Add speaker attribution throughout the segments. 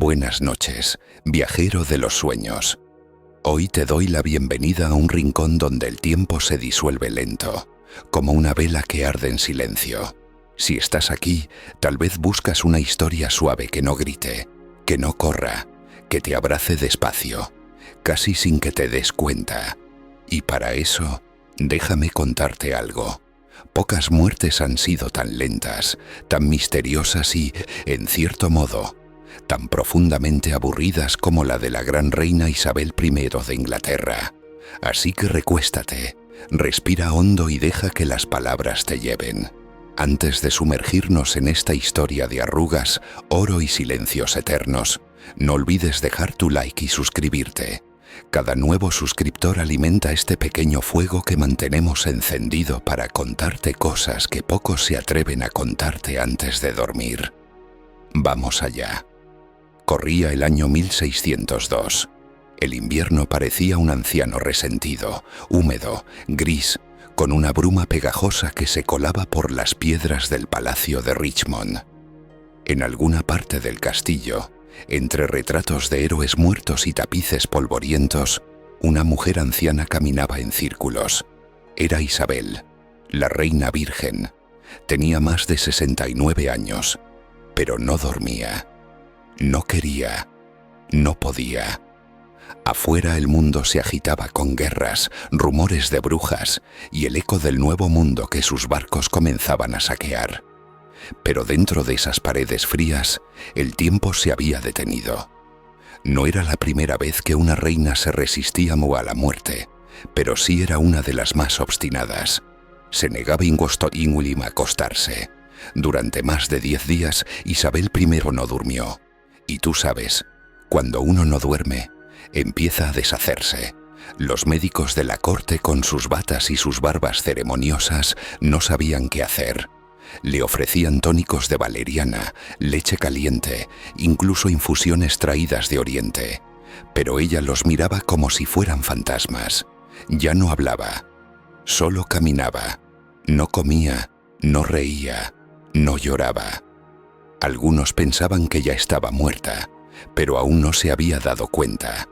Speaker 1: Buenas noches, viajero de los sueños. Hoy te doy la bienvenida a un rincón donde el tiempo se disuelve lento, como una vela que arde en silencio. Si estás aquí, tal vez buscas una historia suave que no grite, que no corra, que te abrace despacio, casi sin que te des cuenta. Y para eso, déjame contarte algo. Pocas muertes han sido tan lentas, tan misteriosas y, en cierto modo, tan profundamente aburridas como la de la gran reina Isabel I de Inglaterra. Así que recuéstate, respira hondo y deja que las palabras te lleven. Antes de sumergirnos en esta historia de arrugas, oro y silencios eternos, no olvides dejar tu like y suscribirte. Cada nuevo suscriptor alimenta este pequeño fuego que mantenemos encendido para contarte cosas que pocos se atreven a contarte antes de dormir. Vamos allá. Corría el año 1602. El invierno parecía un anciano resentido, húmedo, gris, con una bruma pegajosa que se colaba por las piedras del palacio de Richmond. En alguna parte del castillo, entre retratos de héroes muertos y tapices polvorientos, una mujer anciana caminaba en círculos. Era Isabel, la reina virgen. Tenía más de 69 años, pero no dormía. No quería, no podía. Afuera el mundo se agitaba con guerras, rumores de brujas y el eco del nuevo mundo que sus barcos comenzaban a saquear. Pero dentro de esas paredes frías, el tiempo se había detenido. No era la primera vez que una reina se resistía a la muerte, pero sí era una de las más obstinadas. Se negaba a acostarse. Durante más de 10 días, Isabel I no durmió. Y tú sabes, cuando uno no duerme, empieza a deshacerse. Los médicos de la corte, con sus batas y sus barbas ceremoniosas, no sabían qué hacer. Le ofrecían tónicos de valeriana, leche caliente, incluso infusiones traídas de Oriente. Pero ella los miraba como si fueran fantasmas. Ya no hablaba, solo caminaba. No comía, no reía, no lloraba. Algunos pensaban que ya estaba muerta, pero aún no se había dado cuenta.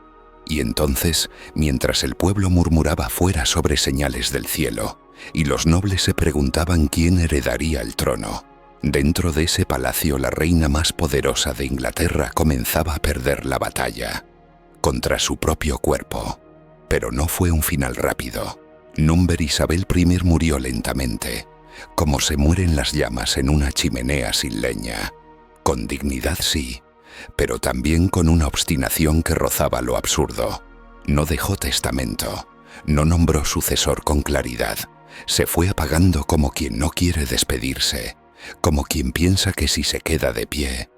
Speaker 1: Y entonces, mientras el pueblo murmuraba fuera sobre señales del cielo, y los nobles se preguntaban quién heredaría el trono, dentro de ese palacio la reina más poderosa de Inglaterra comenzaba a perder la batalla contra su propio cuerpo. Pero no fue un final rápido. Isabel I murió lentamente, como se mueren las llamas en una chimenea sin leña. Con dignidad sí, pero también con una obstinación que rozaba lo absurdo. No dejó testamento, no nombró sucesor con claridad. Se fue apagando como quien no quiere despedirse, como quien piensa que si se queda de pie,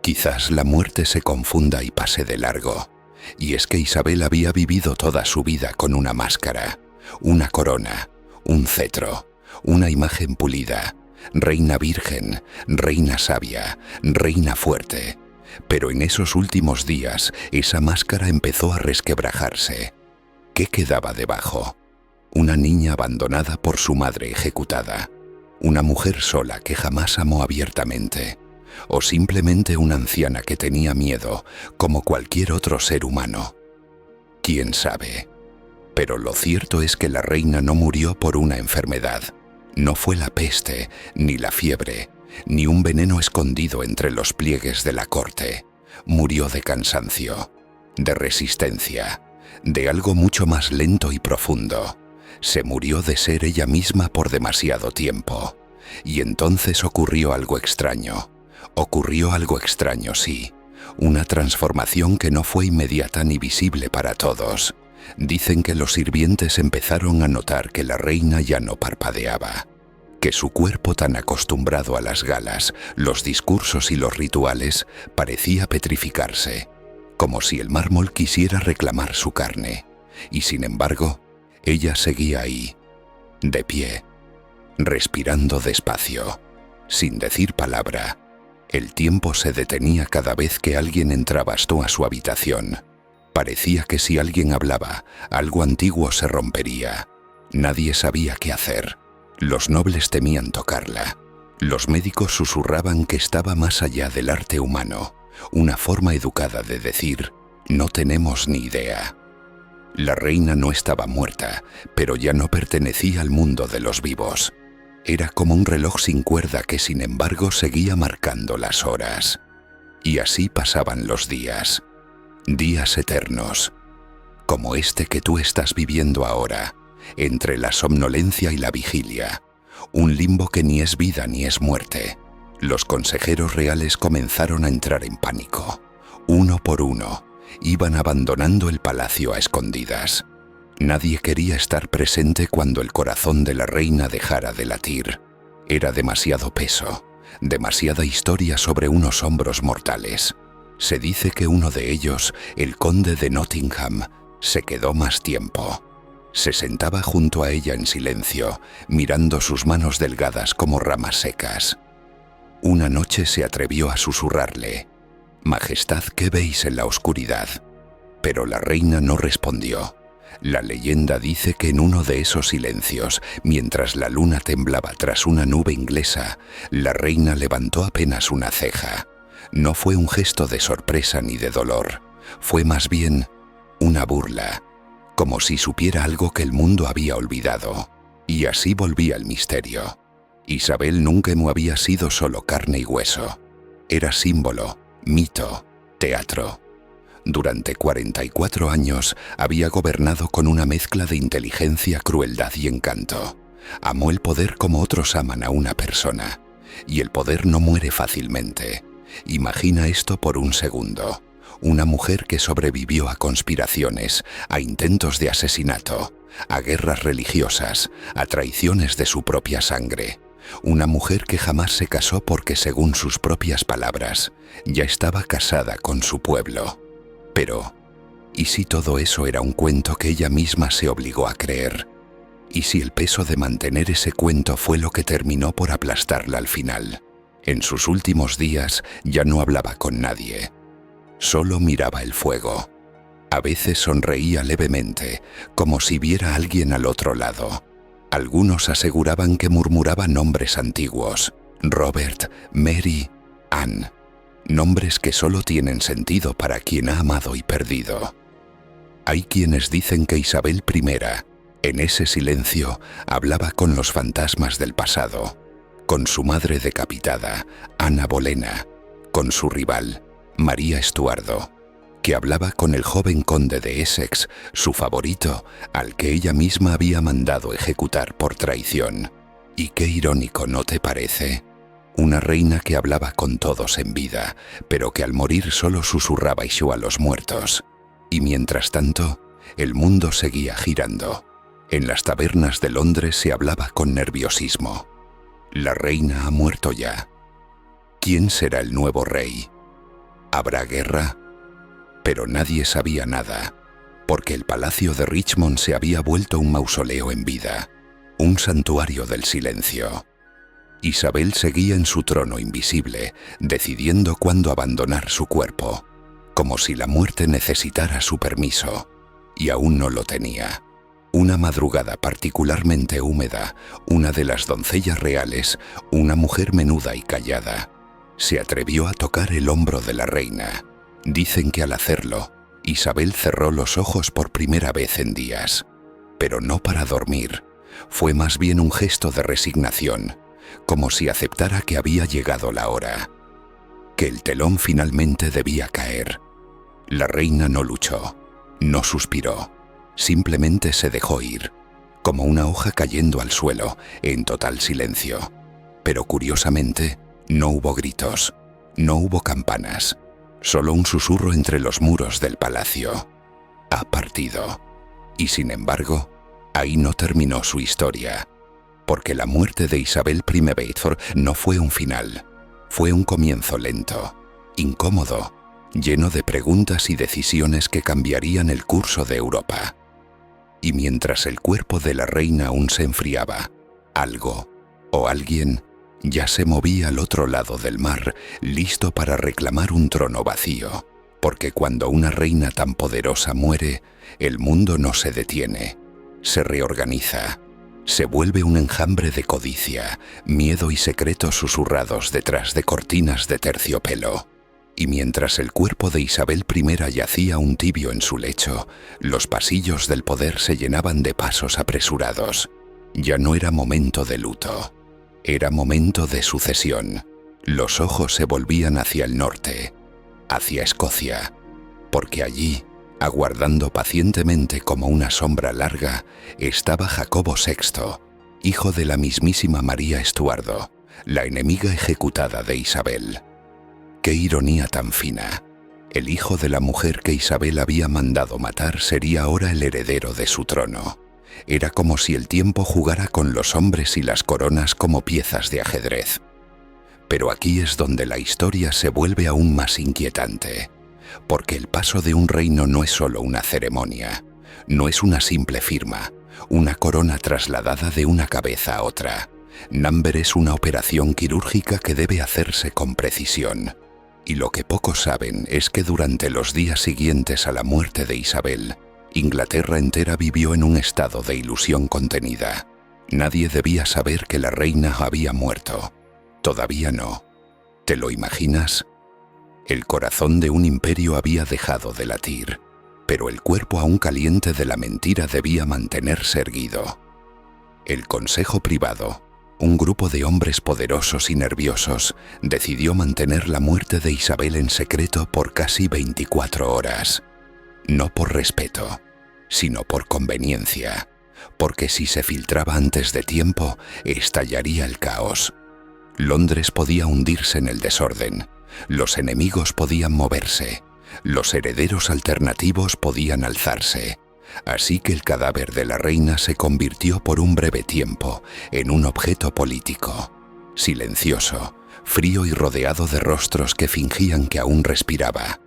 Speaker 1: quizás la muerte se confunda y pase de largo. Y es que Isabel había vivido toda su vida con una máscara, una corona, un cetro, una imagen pulida, reina virgen, reina sabia, reina fuerte. Pero en esos últimos días, esa máscara empezó a resquebrajarse. ¿Qué quedaba debajo? Una niña abandonada por su madre ejecutada, una mujer sola que jamás amó abiertamente, o simplemente una anciana que tenía miedo, como cualquier otro ser humano. ¿Quién sabe? Pero lo cierto es que la reina no murió por una enfermedad. No fue la peste, ni la fiebre, ni un veneno escondido entre los pliegues de la corte. Murió de cansancio, de resistencia, de algo mucho más lento y profundo. Se murió de ser ella misma por demasiado tiempo. Y entonces ocurrió algo extraño. Ocurrió algo extraño, sí. Una transformación que no fue inmediata ni visible para todos. Dicen que los sirvientes empezaron a notar que la reina ya no parpadeaba, que su cuerpo tan acostumbrado a las galas, los discursos y los rituales parecía petrificarse, como si el mármol quisiera reclamar su carne. Y sin embargo, ella seguía ahí, de pie, respirando despacio, sin decir palabra. El tiempo se detenía cada vez que alguien entraba a su habitación. Parecía que si alguien hablaba, algo antiguo se rompería. Nadie sabía qué hacer. Los nobles temían tocarla. Los médicos susurraban que estaba más allá del arte humano, una forma educada de decir, no tenemos ni idea. La reina no estaba muerta, pero ya no pertenecía al mundo de los vivos. Era como un reloj sin cuerda que sin embargo seguía marcando las horas. Y así pasaban los días. Días eternos. Como este que tú estás viviendo ahora, entre la somnolencia y la vigilia. Un limbo que ni es vida ni es muerte. Los consejeros reales comenzaron a entrar en pánico. Uno por uno, iban abandonando el palacio a escondidas. Nadie quería estar presente cuando el corazón de la reina dejara de latir. Era demasiado peso, demasiada historia sobre unos hombros mortales. Se dice que uno de ellos, el conde de Nottingham, se quedó más tiempo. Se sentaba junto a ella en silencio, mirando sus manos delgadas como ramas secas. Una noche se atrevió a susurrarle, «Majestad, ¿qué veis en la oscuridad?» Pero la reina no respondió. La leyenda dice que en uno de esos silencios, mientras la luna temblaba tras una nube inglesa, la reina levantó apenas una ceja. No fue un gesto de sorpresa ni de dolor, fue más bien una burla, como si supiera algo que el mundo había olvidado. Y así volvía el misterio. Isabel nunca había sido solo carne y hueso. Era símbolo, mito, teatro. Durante 44 años había gobernado con una mezcla de inteligencia, crueldad y encanto. Amó el poder como otros aman a una persona. Y el poder no muere fácilmente. Imagina esto por un segundo. Una mujer que sobrevivió a conspiraciones, a intentos de asesinato, a guerras religiosas, a traiciones de su propia sangre. Una mujer que jamás se casó porque, según sus propias palabras, ya estaba casada con su pueblo. Pero, ¿y si todo eso era un cuento que ella misma se obligó a creer? ¿Y si el peso de mantener ese cuento fue lo que terminó por aplastarla al final? En sus últimos días ya no hablaba con nadie. Solo miraba el fuego. A veces sonreía levemente, como si viera a alguien al otro lado. Algunos aseguraban que murmuraba nombres antiguos. Robert, Mary, Anne. Nombres que solo tienen sentido para quien ha amado y perdido. Hay quienes dicen que Isabel I, en ese silencio, hablaba con los fantasmas del pasado, con su madre decapitada, Ana Bolena, con su rival, María Estuardo, que hablaba con el joven conde de Essex, su favorito, al que ella misma había mandado ejecutar por traición. Y qué irónico, ¿no te parece? Una reina que hablaba con todos en vida, pero que al morir solo susurraba a los muertos. Y mientras tanto, el mundo seguía girando. En las tabernas de Londres se hablaba con nerviosismo. La reina ha muerto ya. ¿Quién será el nuevo rey? ¿Habrá guerra? Pero nadie sabía nada, porque el palacio de Richmond se había vuelto un mausoleo en vida, un santuario del silencio. Isabel seguía en su trono invisible, decidiendo cuándo abandonar su cuerpo, como si la muerte necesitara su permiso, y aún no lo tenía. Una madrugada particularmente húmeda, una de las doncellas reales, una mujer menuda y callada, se atrevió a tocar el hombro de la reina. Dicen que al hacerlo, Isabel cerró los ojos por primera vez en días, pero no para dormir. Fue más bien un gesto de resignación, como si aceptara que había llegado la hora, que el telón finalmente debía caer. La reina no luchó, no suspiró, simplemente se dejó ir, como una hoja cayendo al suelo, en total silencio. Pero curiosamente, no hubo gritos, no hubo campanas, solo un susurro entre los muros del palacio. Ha partido. Y sin embargo, ahí no terminó su historia, porque la muerte de Isabel I Bedford no fue un final, fue un comienzo lento, incómodo, lleno de preguntas y decisiones que cambiarían el curso de Europa. Y mientras el cuerpo de la reina aún se enfriaba, algo o alguien ya se movía al otro lado del mar, listo para reclamar un trono vacío, porque cuando una reina tan poderosa muere, el mundo no se detiene, se reorganiza, se vuelve un enjambre de codicia, miedo y secretos susurrados detrás de cortinas de terciopelo. Y mientras el cuerpo de Isabel I yacía un tibio en su lecho, los pasillos del poder se llenaban de pasos apresurados. Ya no era momento de luto, era momento de sucesión. Los ojos se volvían hacia el norte, hacia Escocia, porque allí, aguardando pacientemente como una sombra larga, estaba Jacobo VI, hijo de la mismísima María Estuardo, la enemiga ejecutada de Isabel. ¡Qué ironía tan fina! El hijo de la mujer que Isabel había mandado matar sería ahora el heredero de su trono. Era como si el tiempo jugara con los hombres y las coronas como piezas de ajedrez. Pero aquí es donde la historia se vuelve aún más inquietante, porque el paso de un reino no es solo una ceremonia, no es una simple firma, una corona trasladada de una cabeza a otra. Number es una operación quirúrgica que debe hacerse con precisión. Y lo que pocos saben es que durante los días siguientes a la muerte de Isabel, Inglaterra entera vivió en un estado de ilusión contenida. Nadie debía saber que la reina había muerto. Todavía no. ¿Te lo imaginas? El corazón de un imperio había dejado de latir, pero el cuerpo aún caliente de la mentira debía mantenerse erguido. El Consejo Privado, un grupo de hombres poderosos y nerviosos, decidió mantener la muerte de Isabel en secreto por casi 24 horas. No por respeto, sino por conveniencia, porque si se filtraba antes de tiempo, estallaría el caos. Londres podía hundirse en el desorden, los enemigos podían moverse, los herederos alternativos podían alzarse. Así que el cadáver de la reina se convirtió por un breve tiempo en un objeto político, silencioso, frío y rodeado de rostros que fingían que aún respiraba.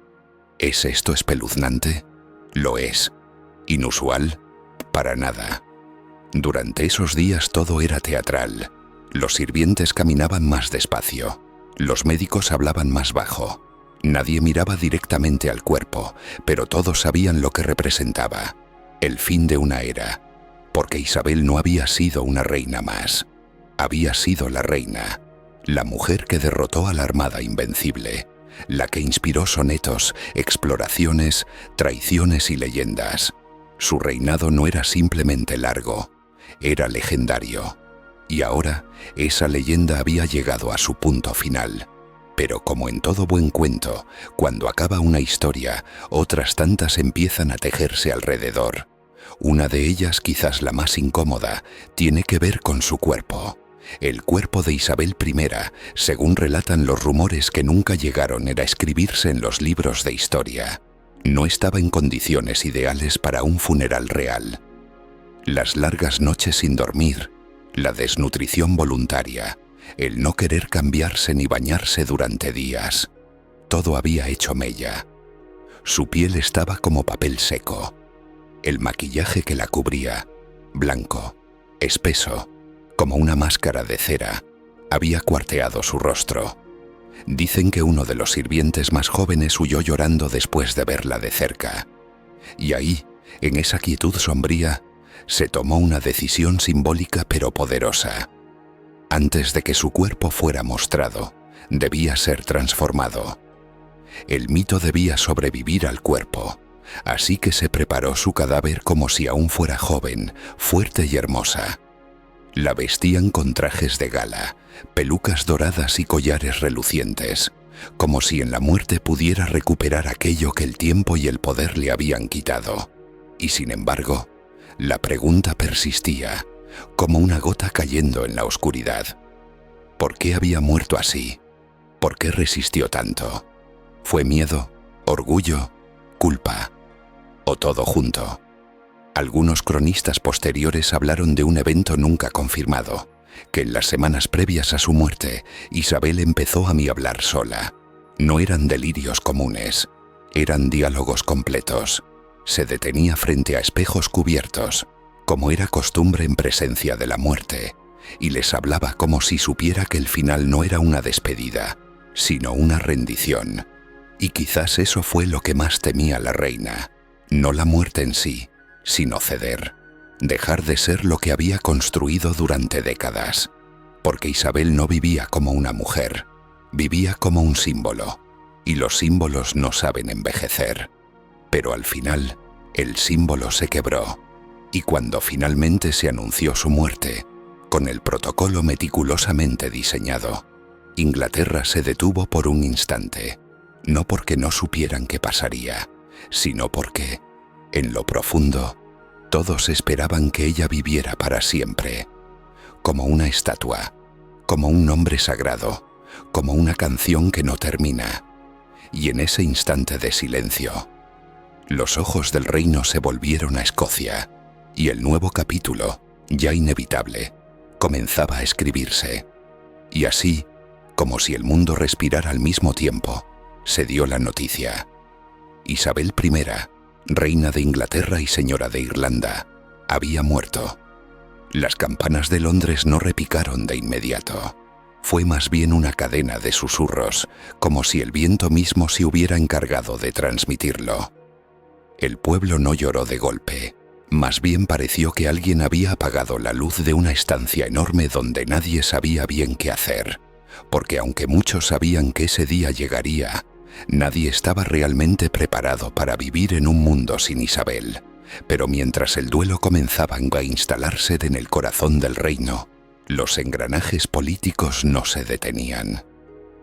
Speaker 1: ¿Es esto espeluznante? Lo es. ¿Inusual? Para nada. Durante esos días todo era teatral. Los sirvientes caminaban más despacio, los médicos hablaban más bajo. Nadie miraba directamente al cuerpo, pero todos sabían lo que representaba. El fin de una era, porque Isabel no había sido una reina más. Había sido la reina, la mujer que derrotó a la armada invencible, la que inspiró sonetos, exploraciones, traiciones y leyendas. Su reinado no era simplemente largo, era legendario. Y ahora, esa leyenda había llegado a su punto final. Pero como en todo buen cuento, cuando acaba una historia, otras tantas empiezan a tejerse alrededor. Una de ellas, quizás la más incómoda, tiene que ver con su cuerpo. El cuerpo de Isabel I, según relatan los rumores que nunca llegaron a escribirse en los libros de historia, no estaba en condiciones ideales para un funeral real. Las largas noches sin dormir, la desnutrición voluntaria, el no querer cambiarse ni bañarse durante días, todo había hecho mella. Su piel estaba como papel seco. El maquillaje que la cubría, blanco, espeso, como una máscara de cera, había cuarteado su rostro. Dicen que uno de los sirvientes más jóvenes huyó llorando después de verla de cerca. Y ahí, en esa quietud sombría, se tomó una decisión simbólica pero poderosa. Antes de que su cuerpo fuera mostrado, debía ser transformado. El mito debía sobrevivir al cuerpo, así que se preparó su cadáver como si aún fuera joven, fuerte y hermosa. La vestían con trajes de gala, pelucas doradas y collares relucientes, como si en la muerte pudiera recuperar aquello que el tiempo y el poder le habían quitado. Y sin embargo, la pregunta persistía, como una gota cayendo en la oscuridad. ¿Por qué había muerto así? ¿Por qué resistió tanto? ¿Fue miedo, orgullo, culpa? ¿O todo junto? Algunos cronistas posteriores hablaron de un evento nunca confirmado, que en las semanas previas a su muerte, Isabel empezó a hablar sola. No eran delirios comunes, eran diálogos completos. Se detenía frente a espejos cubiertos, como era costumbre en presencia de la muerte, y les hablaba como si supiera que el final no era una despedida, sino una rendición. Y quizás eso fue lo que más temía la reina, no la muerte en sí, sino ceder, dejar de ser lo que había construido durante décadas, porque Isabel no vivía como una mujer, vivía como un símbolo, y los símbolos no saben envejecer. Pero al final, el símbolo se quebró, y cuando finalmente se anunció su muerte, con el protocolo meticulosamente diseñado, Inglaterra se detuvo por un instante, no porque no supieran qué pasaría, sino porque, en lo profundo, todos esperaban que ella viviera para siempre, como una estatua, como un nombre sagrado, como una canción que no termina. Y en ese instante de silencio, los ojos del reino se volvieron a Escocia, y el nuevo capítulo, ya inevitable, comenzaba a escribirse. Y así, como si el mundo respirara al mismo tiempo, se dio la noticia. Isabel I, reina de Inglaterra y señora de Irlanda, había muerto. Las campanas de Londres no repicaron de inmediato. Fue más bien una cadena de susurros, como si el viento mismo se hubiera encargado de transmitirlo. El pueblo no lloró de golpe, más bien pareció que alguien había apagado la luz de una estancia enorme donde nadie sabía bien qué hacer, porque aunque muchos sabían que ese día llegaría, nadie estaba realmente preparado para vivir en un mundo sin Isabel. Pero mientras el duelo comenzaba a instalarse en el corazón del reino, los engranajes políticos no se detenían.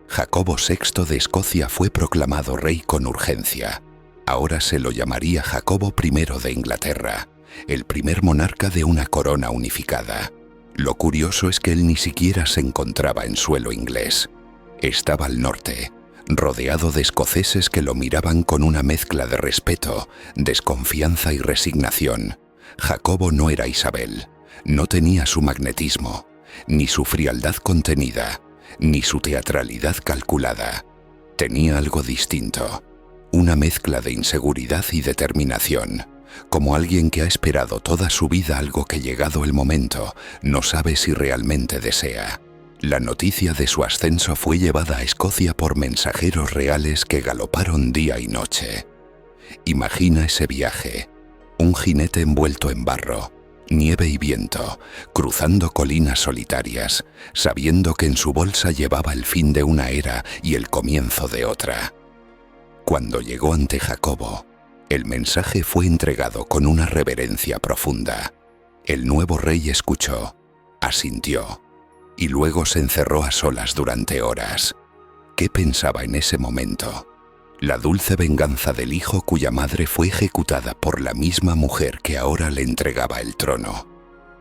Speaker 1: Jacobo VI de Escocia fue proclamado rey con urgencia. Ahora se lo llamaría Jacobo I de Inglaterra, el primer monarca de una corona unificada. Lo curioso es que él ni siquiera se encontraba en suelo inglés. Estaba al norte, rodeado de escoceses que lo miraban con una mezcla de respeto, desconfianza y resignación. Jacobo no era Isabel, no tenía su magnetismo, ni su frialdad contenida, ni su teatralidad calculada. Tenía algo distinto, una mezcla de inseguridad y determinación, como alguien que ha esperado toda su vida algo que llegado el momento no sabe si realmente desea. La noticia de su ascenso fue llevada a Escocia por mensajeros reales que galoparon día y noche. Imagina ese viaje, un jinete envuelto en barro, nieve y viento, cruzando colinas solitarias, sabiendo que en su bolsa llevaba el fin de una era y el comienzo de otra. Cuando llegó ante Jacobo, el mensaje fue entregado con una reverencia profunda. El nuevo rey escuchó, asintió, y luego se encerró a solas durante horas. ¿Qué pensaba en ese momento? La dulce venganza del hijo cuya madre fue ejecutada por la misma mujer que ahora le entregaba el trono.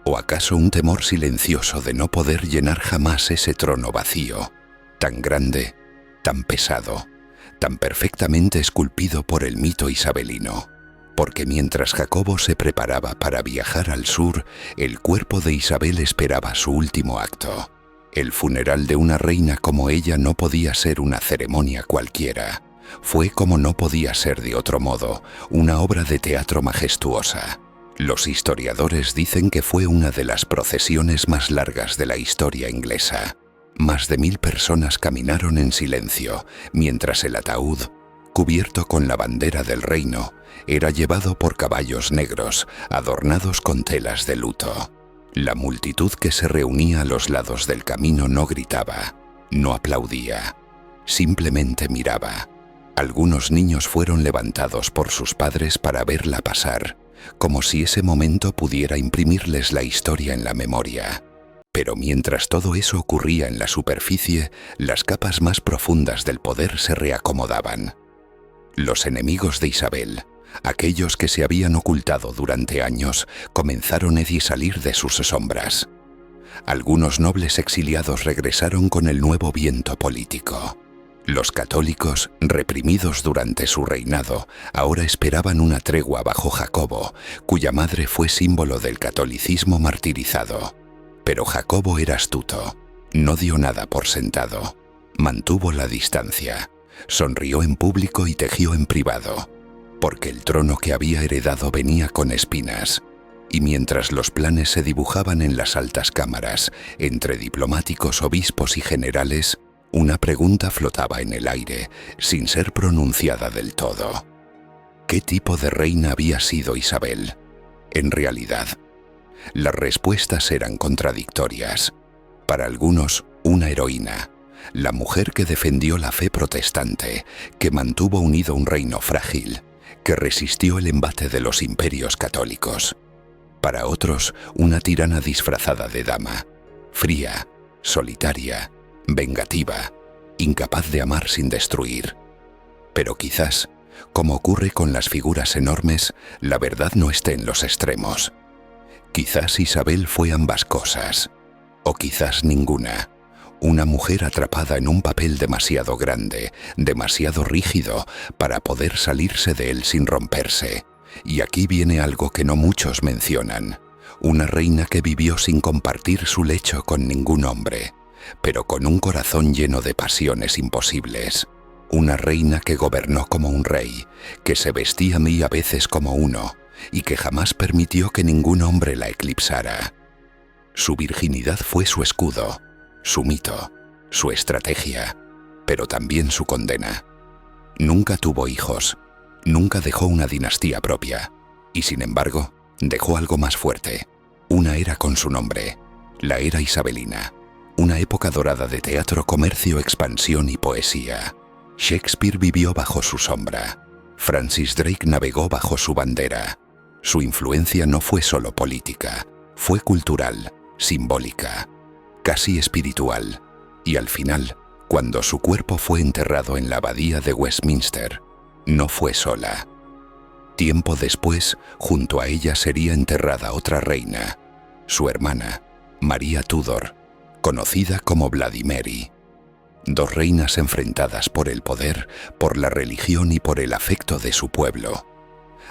Speaker 1: ¿O acaso un temor silencioso de no poder llenar jamás ese trono vacío, tan grande, tan pesado, tan perfectamente esculpido por el mito isabelino? Porque mientras Jacobo se preparaba para viajar al sur, el cuerpo de Isabel esperaba su último acto. El funeral de una reina como ella no podía ser una ceremonia cualquiera. Fue, como no podía ser de otro modo, una obra de teatro majestuosa. Los historiadores dicen que fue una de las procesiones más largas de la historia inglesa. Más de 1000 personas caminaron en silencio, mientras el ataúd, cubierto con la bandera del reino, era llevado por caballos negros, adornados con telas de luto. La multitud que se reunía a los lados del camino no gritaba, no aplaudía, simplemente miraba. Algunos niños fueron levantados por sus padres para verla pasar, como si ese momento pudiera imprimirles la historia en la memoria. Pero mientras todo eso ocurría en la superficie, las capas más profundas del poder se reacomodaban. Los enemigos de Isabel, aquellos que se habían ocultado durante años, comenzaron a salir de sus sombras. Algunos nobles exiliados regresaron con el nuevo viento político. Los católicos, reprimidos durante su reinado, ahora esperaban una tregua bajo Jacobo, cuya madre fue símbolo del catolicismo martirizado. Pero Jacobo era astuto, no dio nada por sentado, mantuvo la distancia, sonrió en público y tejió en privado, porque el trono que había heredado venía con espinas, y mientras los planes se dibujaban en las altas cámaras, entre diplomáticos, obispos y generales, una pregunta flotaba en el aire, sin ser pronunciada del todo. ¿Qué tipo de reina había sido Isabel? En realidad, las respuestas eran contradictorias. Para algunos, una heroína. la mujer que defendió la fe protestante, que mantuvo unido un reino frágil, que resistió el embate de los imperios católicos. Para otros, una tirana disfrazada de dama, fría, solitaria, vengativa, incapaz de amar sin destruir. Pero quizás, como ocurre con las figuras enormes, la verdad no esté en los extremos. Quizás Isabel fue ambas cosas, o quizás ninguna. Una mujer atrapada en un papel demasiado grande, demasiado rígido, para poder salirse de él sin romperse. Y aquí viene algo que no muchos mencionan. Una reina que vivió sin compartir su lecho con ningún hombre, pero con un corazón lleno de pasiones imposibles. Una reina que gobernó como un rey, que se vestía a veces como uno, y que jamás permitió que ningún hombre la eclipsara. Su virginidad fue su escudo, su mito, su estrategia, pero también su condena. Nunca tuvo hijos, nunca dejó una dinastía propia, y sin embargo, dejó algo más fuerte. Una era con su nombre, la era isabelina, una época dorada de teatro, comercio, expansión y poesía. Shakespeare vivió bajo su sombra. Francis Drake navegó bajo su bandera. Su influencia no fue solo política, fue cultural, simbólica, casi espiritual. Y al final, cuando su cuerpo fue enterrado en la abadía de Westminster, no fue sola. Tiempo después, junto a ella sería enterrada otra reina, su hermana, María Tudor, conocida como Vladimiri. Dos reinas enfrentadas por el poder, por la religión y por el afecto de su pueblo,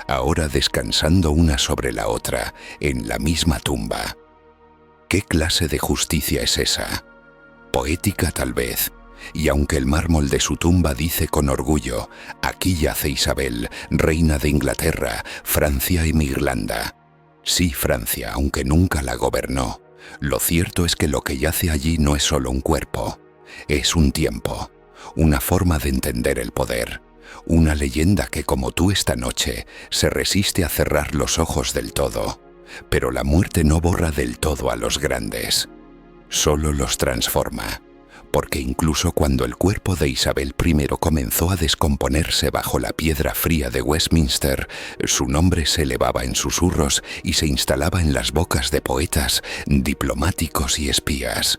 Speaker 1: ahora descansando una sobre la otra en la misma tumba. ¿Qué clase de justicia es esa? Poética tal vez, y aunque el mármol de su tumba dice con orgullo: aquí yace Isabel, reina de Inglaterra, Francia y Irlanda. Sí, Francia, aunque nunca la gobernó. Lo cierto es que lo que yace allí no es solo un cuerpo, es un tiempo, una forma de entender el poder, una leyenda que, como tú esta noche, se resiste a cerrar los ojos del todo. Pero la muerte no borra del todo a los grandes, solo los transforma, porque incluso cuando el cuerpo de Isabel I comenzó a descomponerse bajo la piedra fría de Westminster, su nombre se elevaba en susurros y se instalaba en las bocas de poetas, diplomáticos y espías,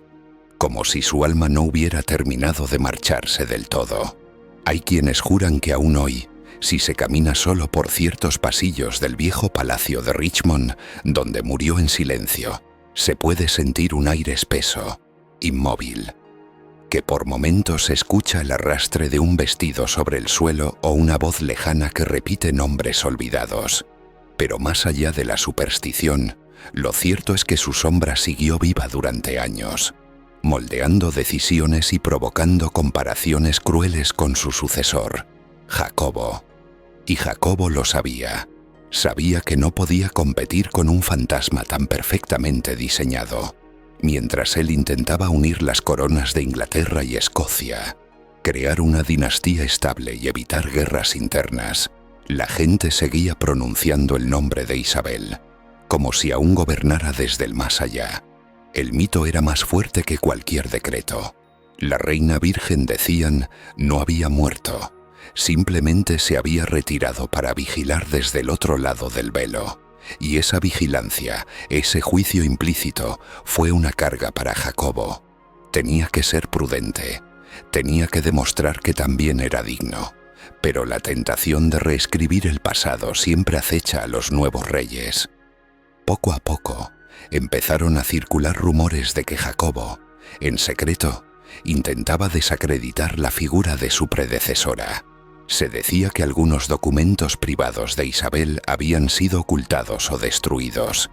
Speaker 1: como si su alma no hubiera terminado de marcharse del todo. Hay quienes juran que aún hoy, si se camina solo por ciertos pasillos del viejo palacio de Richmond, donde murió en silencio, se puede sentir un aire espeso, inmóvil, que por momentos se escucha el arrastre de un vestido sobre el suelo o una voz lejana que repite nombres olvidados. Pero más allá de la superstición, lo cierto es que su sombra siguió viva durante años, moldeando decisiones y provocando comparaciones crueles con su sucesor, Jacobo. Y Jacobo lo sabía. Sabía que no podía competir con un fantasma tan perfectamente diseñado. Mientras él intentaba unir las coronas de Inglaterra y Escocia, crear una dinastía estable y evitar guerras internas, la gente seguía pronunciando el nombre de Isabel, como si aún gobernara desde el más allá. El mito era más fuerte que cualquier decreto. La reina virgen, decían, no había muerto, simplemente se había retirado para vigilar desde el otro lado del velo. Y esa vigilancia, ese juicio implícito, fue una carga para Jacobo. Tenía que ser prudente, tenía que demostrar que también era digno. Pero la tentación de reescribir el pasado siempre acecha a los nuevos reyes. Poco a poco, empezaron a circular rumores de que Jacobo, en secreto, intentaba desacreditar la figura de su predecesora. Se decía que algunos documentos privados de Isabel habían sido ocultados o destruidos,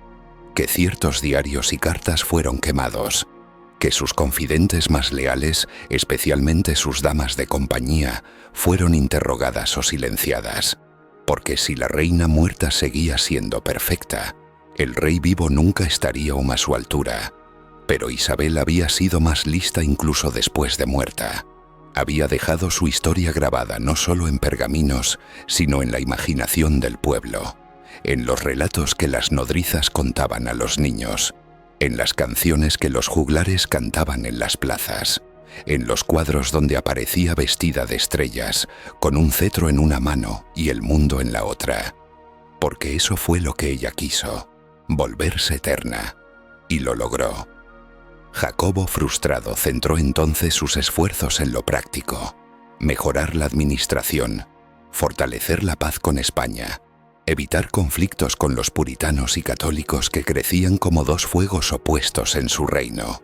Speaker 1: que ciertos diarios y cartas fueron quemados, que sus confidentes más leales, especialmente sus damas de compañía, fueron interrogadas o silenciadas, porque si la reina muerta seguía siendo perfecta, el rey vivo nunca estaría aún a su altura. Pero Isabel había sido más lista incluso después de muerta. Había dejado su historia grabada no solo en pergaminos, sino en la imaginación del pueblo, en los relatos que las nodrizas contaban a los niños, en las canciones que los juglares cantaban en las plazas, en los cuadros donde aparecía vestida de estrellas, con un cetro en una mano y el mundo en la otra. Porque eso fue lo que ella quiso, volverse eterna, y lo logró. Jacobo, frustrado, centró entonces sus esfuerzos en lo práctico: mejorar la administración, fortalecer la paz con España, evitar conflictos con los puritanos y católicos que crecían como dos fuegos opuestos en su reino.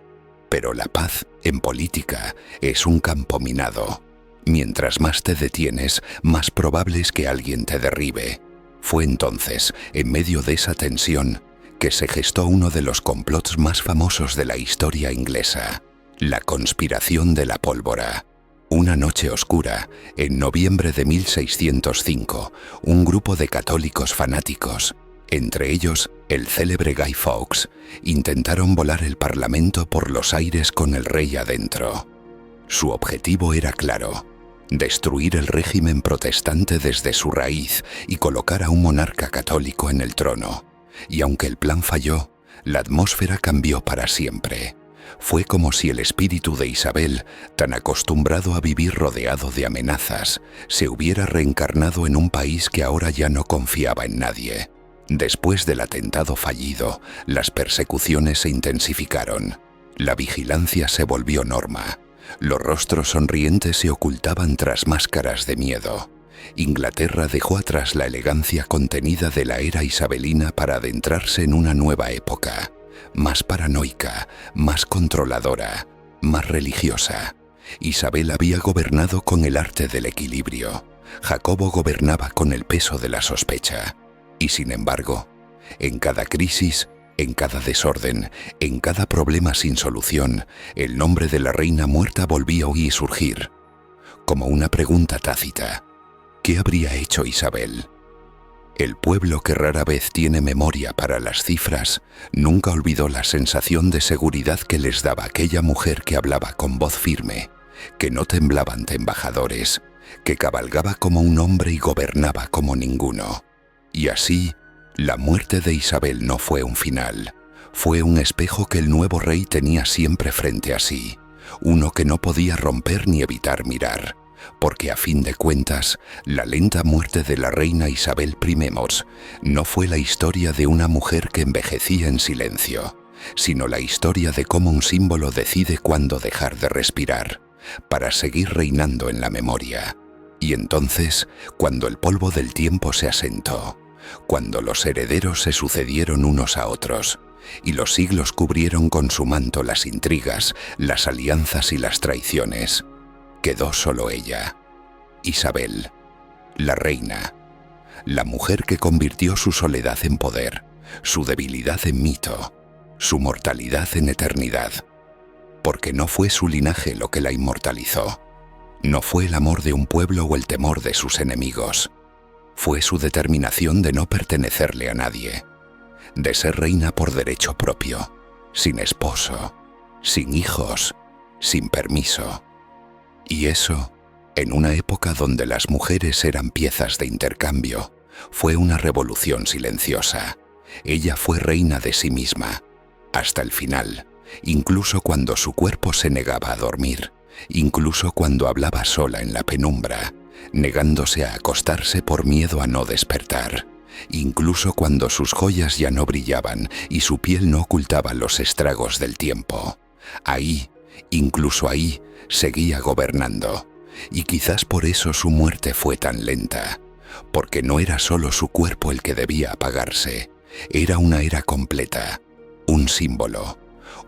Speaker 1: Pero la paz, en política, es un campo minado. Mientras más te detienes, más probable es que alguien te derribe. Fue entonces, en medio de esa tensión, que se gestó uno de los complots más famosos de la historia inglesa: la conspiración de la pólvora. Una noche oscura, en noviembre de 1605, un grupo de católicos fanáticos, entre ellos el célebre Guy Fawkes, intentaron volar el Parlamento por los aires con el rey adentro. Su objetivo era claro: destruir el régimen protestante desde su raíz y colocar a un monarca católico en el trono. Y aunque el plan falló, la atmósfera cambió para siempre. Fue como si el espíritu de Isabel, tan acostumbrado a vivir rodeado de amenazas, se hubiera reencarnado en un país que ahora ya no confiaba en nadie. Después del atentado fallido, las persecuciones se intensificaron. La vigilancia se volvió norma. Los rostros sonrientes se ocultaban tras máscaras de miedo. Inglaterra dejó atrás la elegancia contenida de la era isabelina para adentrarse en una nueva época, más paranoica, más controladora, más religiosa. Isabel había gobernado con el arte del equilibrio. Jacobo gobernaba con el peso de la sospecha. Y sin embargo, en cada crisis, en cada desorden, en cada problema sin solución, el nombre de la reina muerta volvía a oír surgir, como una pregunta tácita: ¿qué habría hecho Isabel? El pueblo, que rara vez tiene memoria para las cifras, nunca olvidó la sensación de seguridad que les daba aquella mujer que hablaba con voz firme, que no temblaba ante embajadores, que cabalgaba como un hombre y gobernaba como ninguno. Y así, la muerte de Isabel no fue un final, fue un espejo que el nuevo rey tenía siempre frente a sí, uno que no podía romper ni evitar mirar, porque a fin de cuentas, la lenta muerte de la reina Isabel I no fue la historia de una mujer que envejecía en silencio, sino la historia de cómo un símbolo decide cuándo dejar de respirar, para seguir reinando en la memoria. Y entonces, cuando el polvo del tiempo se asentó, cuando los herederos se sucedieron unos a otros, y los siglos cubrieron con su manto las intrigas, las alianzas y las traiciones, quedó solo ella, Isabel, la reina, la mujer que convirtió su soledad en poder, su debilidad en mito, su mortalidad en eternidad. Porque no fue su linaje lo que la inmortalizó, no fue el amor de un pueblo o el temor de sus enemigos. Fue su determinación de no pertenecerle a nadie, de ser reina por derecho propio, sin esposo, sin hijos, sin permiso. Y eso, en una época donde las mujeres eran piezas de intercambio, fue una revolución silenciosa. Ella fue reina de sí misma, hasta el final, incluso cuando su cuerpo se negaba a dormir, incluso cuando hablaba sola en la penumbra, negándose a acostarse por miedo a no despertar, incluso cuando sus joyas ya no brillaban y su piel no ocultaba los estragos del tiempo. Ahí, incluso ahí, seguía gobernando, y quizás por eso su muerte fue tan lenta, porque no era solo su cuerpo el que debía apagarse, era una era completa, un símbolo,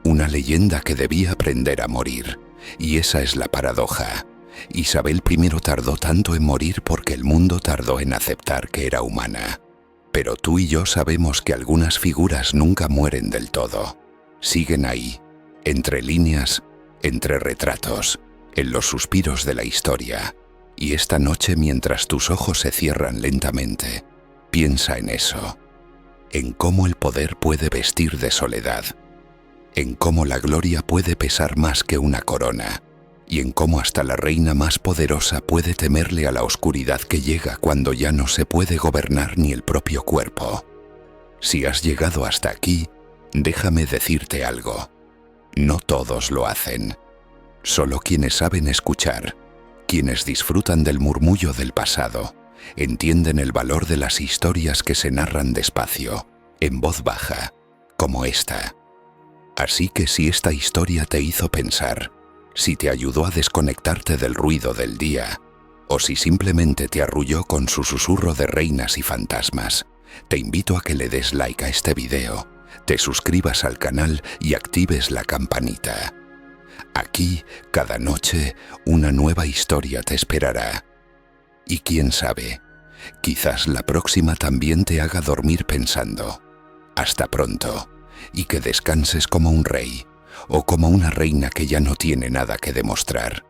Speaker 1: una leyenda que debía aprender a morir, y esa es la paradoja. Isabel I tardó tanto en morir porque el mundo tardó en aceptar que era humana. Pero tú y yo sabemos que algunas figuras nunca mueren del todo. Siguen ahí, entre líneas, entre retratos, en los suspiros de la historia. Y esta noche, mientras tus ojos se cierran lentamente, piensa en eso, en cómo el poder puede vestir de soledad, en cómo la gloria puede pesar más que una corona, y en cómo hasta la reina más poderosa puede temerle a la oscuridad que llega cuando ya no se puede gobernar ni el propio cuerpo. Si has llegado hasta aquí, déjame decirte algo. No todos lo hacen. Solo quienes saben escuchar, quienes disfrutan del murmullo del pasado, entienden el valor de las historias que se narran despacio, en voz baja, como esta. Así que si esta historia te hizo pensar, si te ayudó a desconectarte del ruido del día, o si simplemente te arrulló con su susurro de reinas y fantasmas, te invito a que le des like a este video, te suscribas al canal y actives la campanita. Aquí, cada noche, una nueva historia te esperará. Y quién sabe, quizás la próxima también te haga dormir pensando. Hasta pronto, y que descanses como un rey, o como una reina que ya no tiene nada que demostrar.